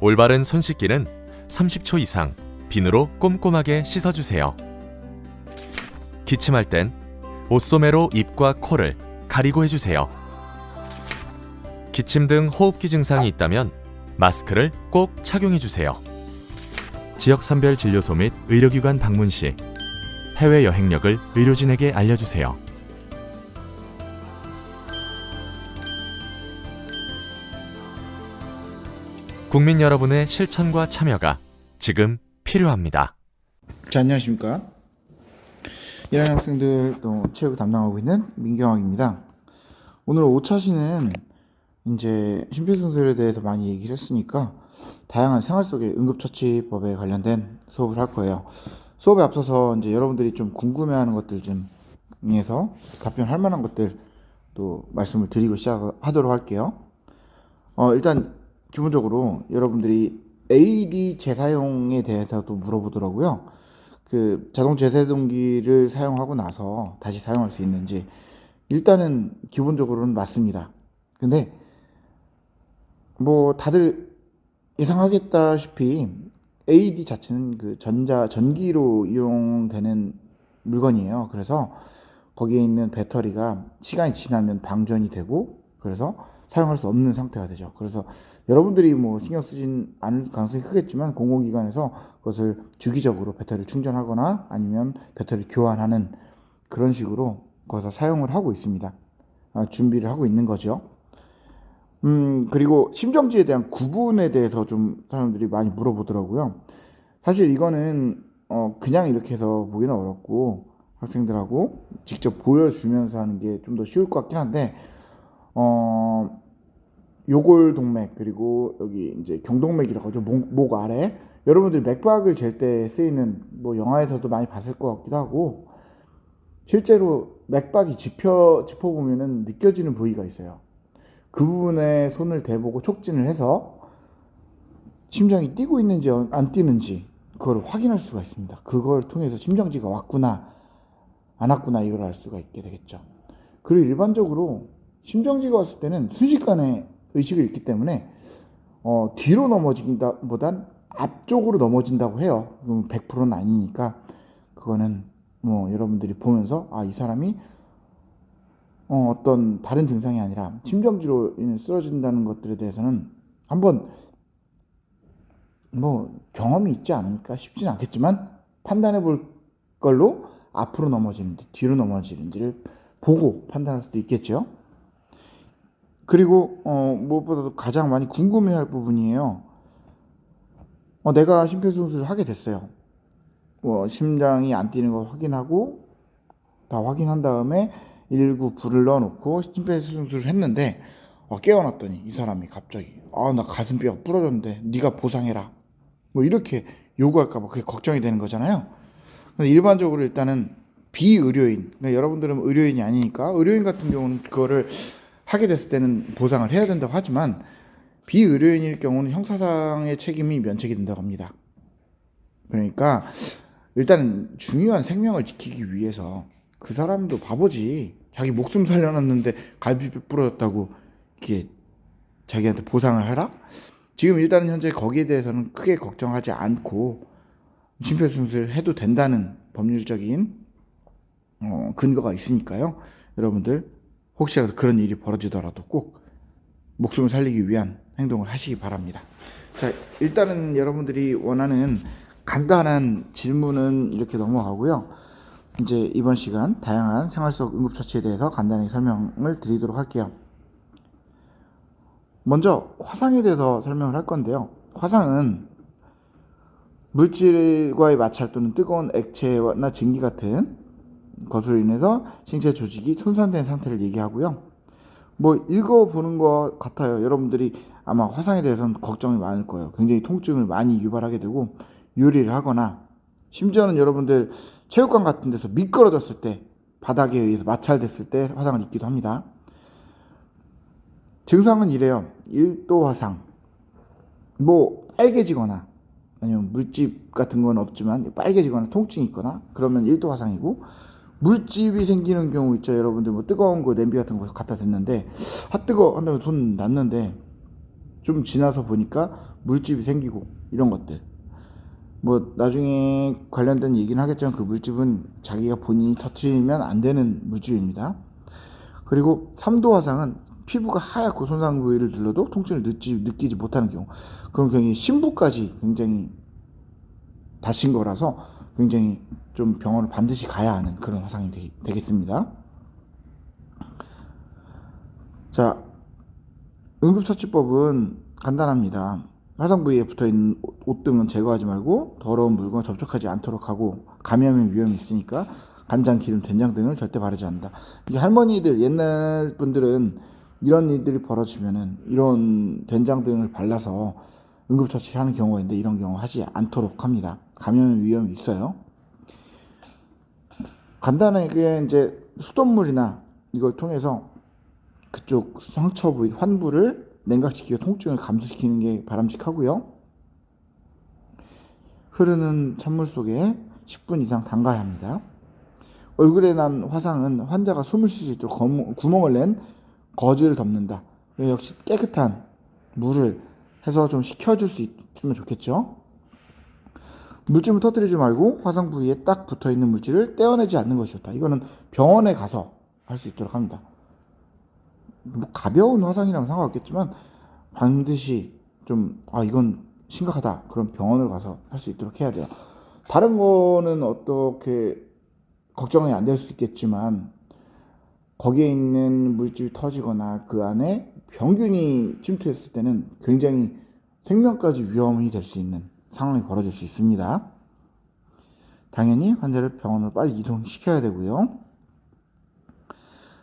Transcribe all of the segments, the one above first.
올바른 손 씻기는 30초 이상 비누로 꼼꼼하게 씻어주세요. 기침할 땐 옷소매로 입과 코를 가리고 해주세요. 기침 등 호흡기 증상이 있다면 마스크를 꼭 착용해주세요. 지역선별 진료소 및 의료기관 방문 시 해외 여행력을 의료진에게 알려주세요. 국민 여러분의 실천과 참여가 지금 필요합니다. 자, 안녕하십니까. 1학년 학생들 또 체육 담당하고 있는 민경학입니다. 오늘 5차시는 이제 심폐소생술에 대해서 많이 얘기를 했으니까 다양한 생활 속의 응급처치법에 관련된 수업을 할 거예요. 수업에 앞서서 이제 여러분들이 좀 궁금해하는 것들 중에서 답변할 만한 것들 또 말씀을 드리고 시작하도록 할게요. 일단 기본적으로 여러분들이 AED 재사용에 대해서도 물어보더라고요. 그 자동 제세동기를 사용하고 나서 다시 사용할 수 있는지. 일단은 기본적으로는 맞습니다. 근데 뭐 다들 예상하겠다시피 AED 자체는 그 전기로 이용되는 물건이에요. 그래서 거기에 있는 배터리가 시간이 지나면 방전이 되고 그래서 사용할 수 없는 상태가 되죠. 그래서 여러분들이 뭐 신경 쓰진 않을 가능성이 크겠지만 공공기관에서 그것을 주기적으로 배터리를 충전하거나 아니면 배터리를 교환하는 그런 식으로 거기서 사용을 하고 있습니다. 준비를 하고 있는 거죠. 그리고 심정지에 대한 구분에 대해서 좀 사람들이 많이 물어보더라고요. 사실 이거는 그냥 이렇게 해서 보기는 어렵고 학생들하고 직접 보여주면서 하는 게 좀 더 쉬울 것 같긴 한데 요골동맥 그리고 여기 이제 경동맥이라고 하죠. 목 아래 여러분들이 맥박을 잴 때 쓰이는 영화에서도 많이 봤을 것 같기도 하고 실제로 맥박이 짚어보면은 느껴지는 부위가 있어요. 그 부분에 손을 대보고 촉진을 해서 심장이 뛰고 있는지 안 뛰는지 그걸 확인할 수가 있습니다. 그걸 통해서 심정지가 왔구나 안 왔구나 이걸 알 수가 있게 되겠죠. 그리고 일반적으로 심정지가 왔을 때는 순식간에 의식을 잃기 때문에 뒤로 넘어진다보단 앞쪽으로 넘어진다고 해요. 100%는 아니니까 그거는 여러분들이 보면서 이 사람이 어떤 다른 증상이 아니라 심정지로 쓰러진다는 것들에 대해서는 한번 경험이 있지 않으니까 쉽지는 않겠지만 판단해 볼 걸로 앞으로 넘어지는지 뒤로 넘어지는지를 보고 판단할 수도 있겠죠. 그리고 무엇보다도 가장 많이 궁금해할 부분이에요. 내가 심폐소생술을 하게 됐어요. 심장이 안 뛰는 걸 확인하고 다 확인한 다음에 119 불을 넣어놓고 심폐소생술을 했는데 깨어났더니 이 사람이 갑자기 나 가슴뼈가 부러졌는데 네가 보상해라 이렇게 요구할까봐 그게 걱정이 되는 거잖아요. 일반적으로 일단은 비의료인, 그러니까 여러분들은 의료인이 아니니까 의료인 같은 경우는 그거를 하게 됐을 때는 보상을 해야 된다고 하지만 비의료인일 경우는 형사상의 책임이 면책이 된다고 합니다. 그러니까 일단은 중요한 생명을 지키기 위해서 그 사람도 바보지. 자기 목숨 살려놨는데 갈비뼈 부러졌다고 이렇게 자기한테 보상을 하라? 지금 일단은 현재 거기에 대해서는 크게 걱정하지 않고 심폐소생술을 해도 된다는 법률적인 근거가 있으니까요. 여러분들 혹시라도 그런 일이 벌어지더라도 꼭 목숨을 살리기 위한 행동을 하시기 바랍니다. 자, 일단은 여러분들이 원하는 간단한 질문은 이렇게 넘어가고요. 이제 이번 시간 다양한 생활 속 응급처치에 대해서 간단히 설명을 드리도록 할게요. 먼저 화상에 대해서 설명을 할 건데요. 화상은 물질과의 마찰 또는 뜨거운 액체나 증기 같은 것으로 인해서 신체 조직이 손상된 상태를 얘기하고요. 읽어보는 것 같아요. 여러분들이 아마 화상에 대해서는 걱정이 많을 거예요. 굉장히 통증을 많이 유발하게 되고 유리를 하거나 심지어는 여러분들 체육관 같은 데서 미끄러졌을 때 바닥에 의해서 마찰됐을 때 화상을 입기도 합니다. 증상은 이래요. 1도 화상, 빨개지거나 아니면 물집 같은 건 없지만 빨개지거나 통증이 있거나 그러면 1도 화상이고, 물집이 생기는 경우 있죠. 여러분들 뜨거운 거 냄비 같은 거 갖다 댔는데 뜨거워 한다고 손 났는데 좀 지나서 보니까 물집이 생기고 이런 것들. 뭐 나중에 관련된 얘기는 하겠지만 그 물집은 자기가 본인이 터뜨리면 안 되는 물집입니다. 그리고 3도 화상은 피부가 하얗고 손상 부위를 눌러도 통증을 느끼지 못하는 경우, 그런 경우에 심부까지 굉장히 다친 거라서 굉장히 좀 병원을 반드시 가야 하는 그런 화상이 되겠습니다. 자, 응급처치법은 간단합니다. 화상 부위에 붙어있는 옷 등은 제거하지 말고 더러운 물건과 접촉하지 않도록 하고, 감염의 위험이 있으니까 간장, 기름, 된장 등을 절대 바르지 않는다. 이게 할머니들, 옛날 분들은 이런 일들이 벌어지면은 이런 된장 등을 발라서 응급처치를 하는 경우가 있는데, 이런 경우 하지 않도록 합니다. 감염의 위험이 있어요. 간단하게 이제 수돗물이나 이걸 통해서 그쪽 상처 부위, 환부를 냉각시키고 통증을 감소시키는 게 바람직하고요. 흐르는 찬물 속에 10분 이상 담가야 합니다. 얼굴에 난 화상은 환자가 숨을 쉴 수 있도록 구멍을 낸 거즈를 덮는다. 역시 깨끗한 물을 해서 좀 식혀줄 수 있으면 좋겠죠. 물질을 터뜨리지 말고 화상 부위에 딱 붙어있는 물질을 떼어내지 않는 것이 좋다. 이거는 병원에 가서 할 수 있도록 합니다. 뭐 가벼운 화상이랑 상관없겠지만 반드시 좀 이건 심각하다, 그럼 병원을 가서 할 수 있도록 해야 돼요. 다른 거는 어떻게 걱정이 안 될 수 있겠지만 거기에 있는 물질이 터지거나 그 안에 병균이 침투했을 때는 굉장히 생명까지 위험이 될 수 있는 상황이 벌어질 수 있습니다. 당연히 환자를 병원으로 빨리 이동시켜야 되고요.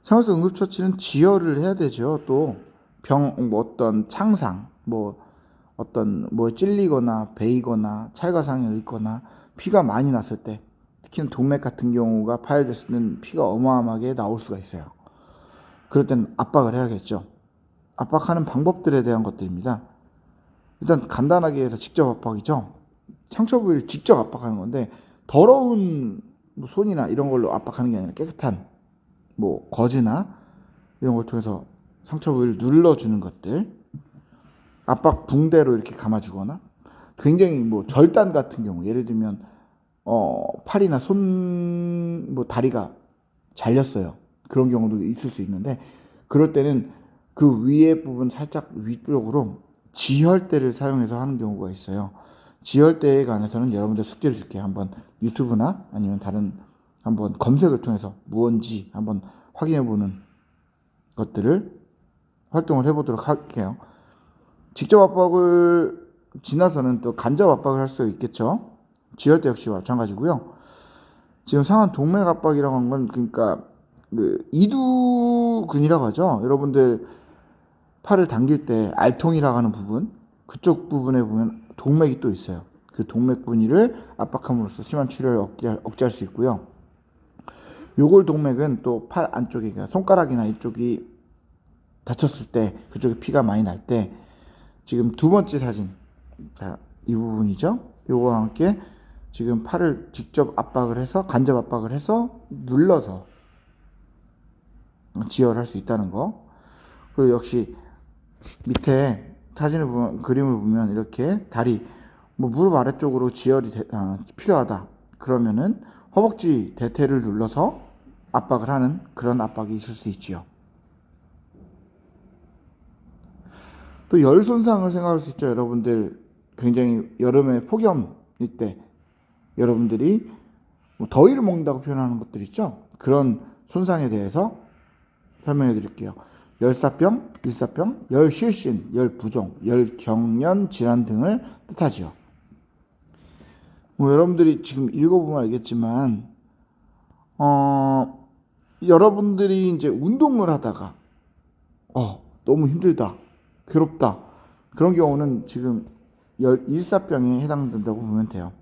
상황에서 응급처치는 지혈을 해야 되죠. 또 어떤 창상, 어떤 찔리거나 베이거나 찰과상을 입거나 피가 많이 났을 때, 특히는 동맥 같은 경우가 파열됐을 때는 피가 어마어마하게 나올 수가 있어요. 그럴 때는 압박을 해야겠죠. 압박하는 방법들에 대한 것들입니다. 일단 간단하게 해서 직접 압박이죠. 상처 부위를 직접 압박하는 건데, 더러운 손이나 이런 걸로 압박하는 게 아니라 깨끗한 거즈나 이런 걸 통해서 상처 부위를 눌러주는 것들, 압박 붕대로 이렇게 감아주거나, 굉장히 절단 같은 경우, 예를 들면 팔이나 손, 다리가 잘렸어요. 그런 경우도 있을 수 있는데, 그럴 때는 그 위에 부분 살짝 위쪽으로 지혈대를 사용해서 하는 경우가 있어요. 지혈대에 관해서는 여러분들 숙제를 줄게요. 한번 유튜브나 아니면 다른 한번 검색을 통해서 무언지 한번 확인해보는 것들을 활동을 해보도록 할게요. 직접 압박을 지나서는 또 간접 압박을 할 수 있겠죠. 지혈대 역시 마찬가지고요. 지금 상한 동맥 압박이라고 한 건 그러니까 이두근이라고 하죠. 여러분들 팔을 당길 때 알통이라고 하는 부분, 그쪽 부분에 보면 동맥이 또 있어요. 그 동맥 부위를 압박함으로써 심한 출혈을 억제할 수 있고요. 요골 동맥은 또 팔 안쪽에, 그러니까 손가락이나 이쪽이 다쳤을 때, 그쪽에 피가 많이 날 때, 지금 두 번째 사진, 자, 이 부분이죠. 요거와 함께 지금 팔을 직접 압박을 해서, 간접 압박을 해서 눌러서 지혈할 수 있다는 거. 그리고 역시 밑에 사진을 보면, 그림을 보면 이렇게 다리, 무릎 아래쪽으로 지혈이 필요하다. 그러면은 허벅지 대퇴를 눌러서 압박을 하는 그런 압박이 있을 수 있지요. 또 열 손상을 생각할 수 있죠. 여러분들 굉장히 여름에 폭염일 때 여러분들이 더위를 먹는다고 표현하는 것들 있죠. 그런 손상에 대해서 설명해 드릴게요. 열사병, 일사병, 열실신, 열부종, 열경련 질환 등을 뜻하지요. 여러분들이 지금 읽어보면 알겠지만 여러분들이 이제 운동을 하다가 너무 힘들다, 괴롭다, 그런 경우는 지금 열일사병에 해당된다고 보면 돼요.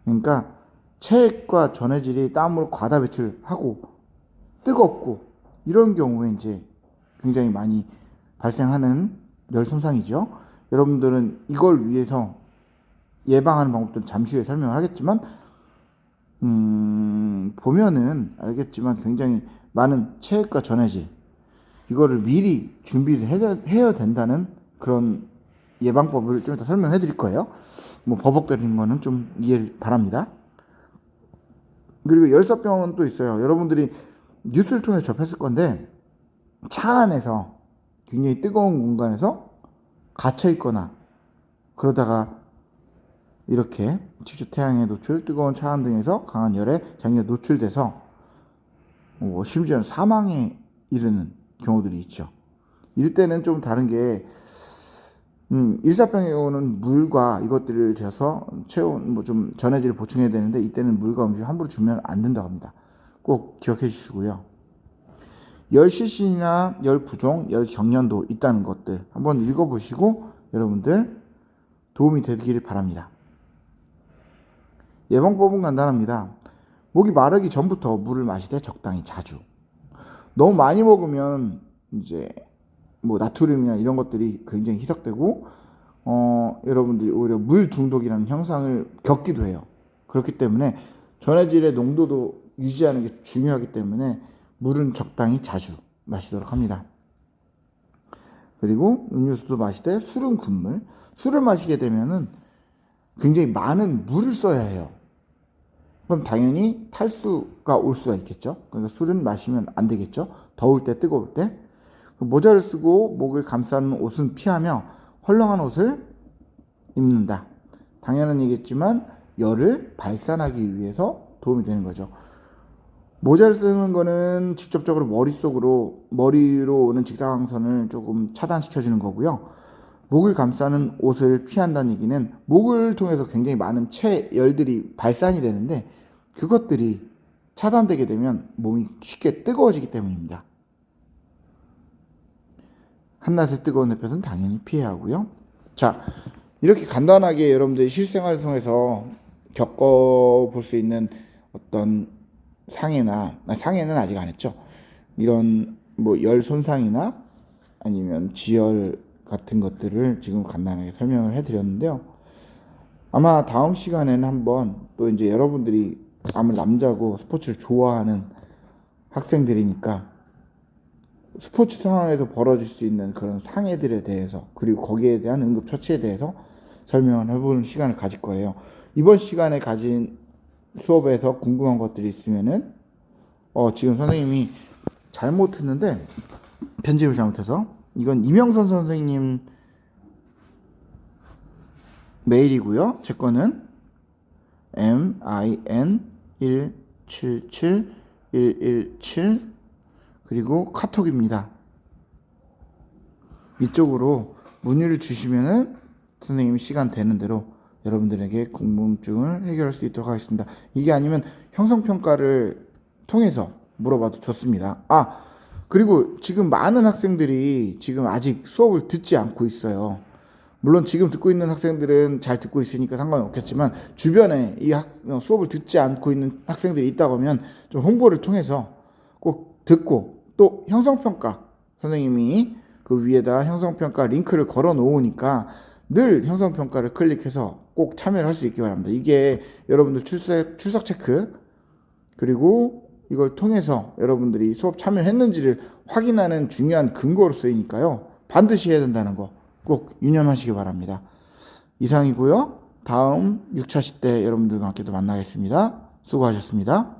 그러니까 체액과 전해질이 땀으로 과다 배출하고 뜨겁고 이런 경우에 이제 굉장히 많이 발생하는 열 손상이죠. 여러분들은 이걸 위해서 예방하는 방법들은 잠시 후에 설명을 하겠지만, 보면은 알겠지만 굉장히 많은 체액과 전해질, 이거를 미리 준비를 해야 된다는 그런 예방법을 좀 이따 설명해 드릴 거예요. 뭐 버벅거리는 거는 좀 이해를 바랍니다. 그리고 열사병은 또 있어요. 여러분들이 뉴스를 통해 접했을 건데 차 안에서 굉장히 뜨거운 공간에서 갇혀 있거나 그러다가 이렇게 직접 태양에 노출, 뜨거운 차 안 등에서 강한 열에 장기가 노출돼서 심지어는 사망에 이르는 경우들이 있죠. 이럴 때는 좀 다른 게 일사병의 경우는 물과 이것들을 재서 체온 좀 전해질을 보충해야 되는데 이때는 물과 음식을 함부로 주면 안 된다고 합니다. 꼭 기억해 주시고요. 열 시신이나 열 부종, 열 경련도 있다는 것들 한번 읽어보시고 여러분들 도움이 되기를 바랍니다. 예방법은 간단합니다. 목이 마르기 전부터 물을 마시되 적당히 자주. 너무 많이 먹으면 이제 뭐 나트륨이나 이런 것들이 굉장히 희석되고 여러분들이 오히려 물 중독이라는 현상을 겪기도 해요. 그렇기 때문에 전해질의 농도도 유지하는 게 중요하기 때문에 물은 적당히 자주 마시도록 합니다. 그리고 음료수도 마시되 술은 금물. 술을 마시게 되면은 굉장히 많은 물을 써야 해요. 그럼 당연히 탈수가 올 수가 있겠죠. 그러니까 술은 마시면 안 되겠죠. 더울 때, 뜨거울 때. 모자를 쓰고 목을 감싸는 옷은 피하며 헐렁한 옷을 입는다. 당연한 얘기겠지만 열을 발산하기 위해서 도움이 되는 거죠. 모자를 쓰는 거는 직접적으로 머리로 오는 직사광선을 조금 차단시켜주는 거고요. 목을 감싸는 옷을 피한다는 얘기는 목을 통해서 굉장히 많은 체열들이 발산이 되는데 그것들이 차단되게 되면 몸이 쉽게 뜨거워지기 때문입니다. 한낮에 뜨거운 햇볕은 당연히 피해야 하고요. 자, 이렇게 간단하게 여러분들이 실생활 속에서 겪어볼 수 있는 어떤 상해는 아직 안 했죠. 이런 뭐 열 손상이나 아니면 지열 같은 것들을 지금 간단하게 설명을 해드렸는데요. 아마 다음 시간에는 한번 또 이제 여러분들이 아무 남자고 스포츠를 좋아하는 학생들이니까 스포츠 상황에서 벌어질 수 있는 그런 상해들에 대해서 그리고 거기에 대한 응급처치에 대해서 설명을 해보는 시간을 가질 거예요. 이번 시간에 가진 수업에서 궁금한 것들이 있으면은 지금 선생님이 잘못했는데 편집을 잘못해서 이건 이명선 선생님 메일이고요. 제 거는 min177117 그리고 카톡입니다. 이쪽으로 문의를 주시면은 선생님이 시간 되는 대로 여러분들에게 궁금증을 해결할 수 있도록 하겠습니다. 이게 아니면 형성평가를 통해서 물어봐도 좋습니다. 그리고 지금 많은 학생들이 지금 아직 수업을 듣지 않고 있어요. 물론 지금 듣고 있는 학생들은 잘 듣고 있으니까 상관이 없겠지만 주변에 이 수업을 듣지 않고 있는 학생들이 있다고 하면 좀 홍보를 통해서 꼭 듣고 또 형성평가 선생님이 그 위에다 형성평가 링크를 걸어 놓으니까 늘 형성평가를 클릭해서 꼭 참여를 할 수 있기 바랍니다. 이게 여러분들 출석 체크 그리고 이걸 통해서 여러분들이 수업 참여했는지를 확인하는 중요한 근거로 쓰이니까요. 반드시 해야 된다는 거 꼭 유념하시기 바랍니다. 이상이고요. 다음 6차 시 때 여러분들과 함께 또 만나겠습니다. 수고하셨습니다.